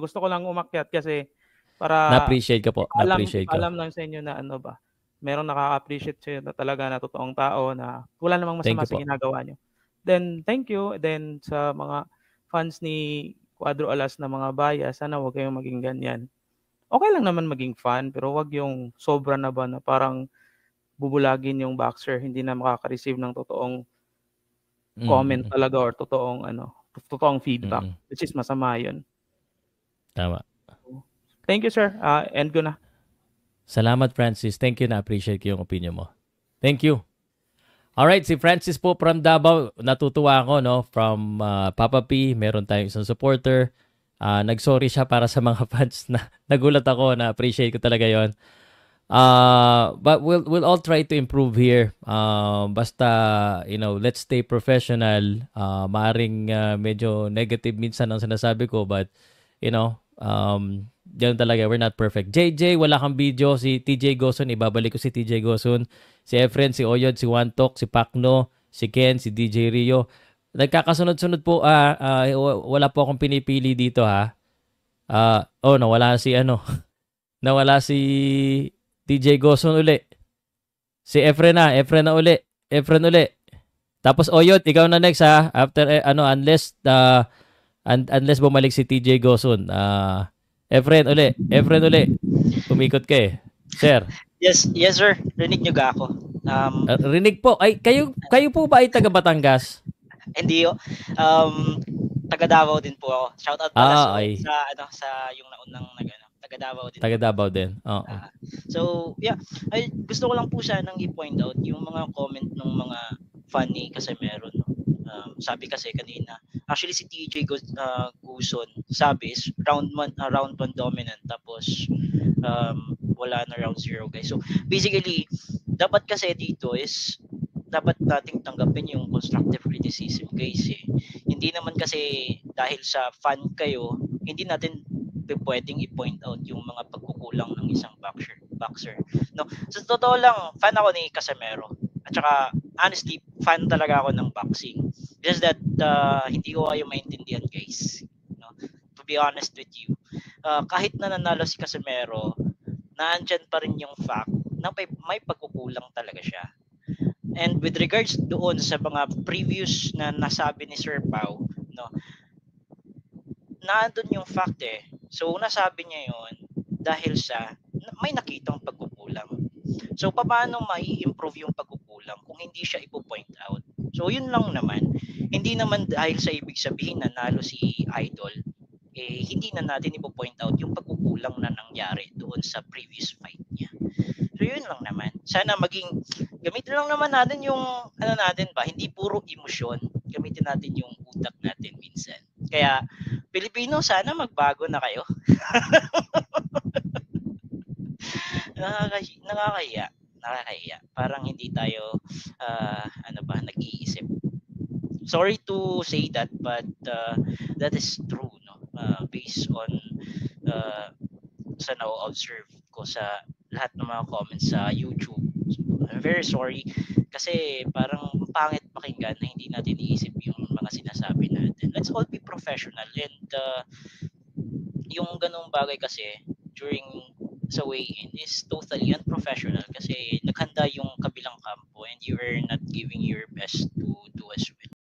Gusto ko lang umakyat kasi para Na-appreciate ko po, na-appreciate ko. ipaalam lang sa inyo na ano ba, merong nakaka-appreciate sa'yo na talaga na totoong tao na wala namang Thank masama you sa po. ginagawa niyo. Then thank you, then sa mga fans ni Cuadro Alas na mga bias, sana huwag kayong maging ganyan. Okey lang naman maging fan, pero wag yung sobra na ba na parang bubulagin yung boxer, hindi na makaka-receive ng totoong comment Mm. talaga or totoong feedback, Mm. which is masama yun. Tama. Thank you sir, end ko na. Salamat Francis. Thank you, na-appreciate ko yung opinion mo. Thank you. Alright, si Francis po from Davao. Natutuwa ako, no? From Papa P, meron tayong isang supporter. Nag-sorry siya para sa mga fans na nagulat ako, na-appreciate ko talaga yon. But we'll all try to improve here. Basta, let's stay professional. Maaring medyo negative minsan ang sinasabi ko, but, ganun talaga, we're not perfect. JJ, wala kang video. Si TJ Goson, ibabalik ko si TJ Goson. Si Efren, si Oyod, si Wantok, si Pacno, si Ken, si DJ Rio. Nagkakasunod-sunod po. Wala po akong pinipili dito, ha. Nawala si nawala si TJ Goson uli. Si Efren na uli. Efren uli. Tapos Oyod, ikaw na next, ha. After unless bumalik si TJ Goson. Efren uli. Umikot ka eh. Sir. Yes sir. Rinig nyo ga ako? Rinig po. Ay, kayo po ba ay taga Batangas? Hindi yo. Taga Davao din po ako. Shout out pala sa yung naunang taga Davao din. Taga Davao din. Oo. So, yeah, ay gusto ko lang po sanang i-point out yung mga comment ng mga fan ni Casimero, no. Sabi kasi kanina, actually si TJ Guson sabi is round 1 dominant, tapos wala na round 0, guys. So basically, dapat kasi dito is dapat nating tanggapin yung constructive criticism, guys. Hindi naman kasi dahil sa fan kayo, hindi natin pwedeng i-point out yung mga pagkukulang ng isang boxer. No, sa totoo lang, fan ako ni Casimero. At saka honestly, fan talaga ako ng boxing. Just that hindi ko kayo maintindihan, guys. No? To be honest with you, kahit na nanalo si Casimero, naandyan pa rin yung fact na may pagkukulang talaga siya. And with regards doon sa mga previous na nasabi ni Sir Pao, no, naandun yung fact eh. So nasabi niya yon dahil sa may nakitang pagkukulang. So paano mai-improve yung pagkukulang kung hindi siya ipo-point out? So yun lang naman. Hindi naman dahil sa ibig sabihin na nalo si Idol, hindi na natin ipo-point out yung pagkukulang na nangyari doon sa previous fight niya. So yun lang naman. Sana gamitin lang naman natin yung natin ba, hindi puro emosyon. Gamitin natin yung utak natin minsan. Kaya Pilipino, sana magbago na kayo. Nakakahiya. Parang hindi tayo nag-iisip. Sorry to say that, but that is true, no? Based on sa na-observe ko sa lahat ng mga comments sa YouTube. So, I'm very sorry kasi parang pangit pakinggan na hindi natin iisip yung mga sinasabi natin. Let's all be professional, and yung ganung bagay kasi during sa weigh-in is totally unprofessional kasi naghanda yung kabilang kampo and you are not giving your best to do as well.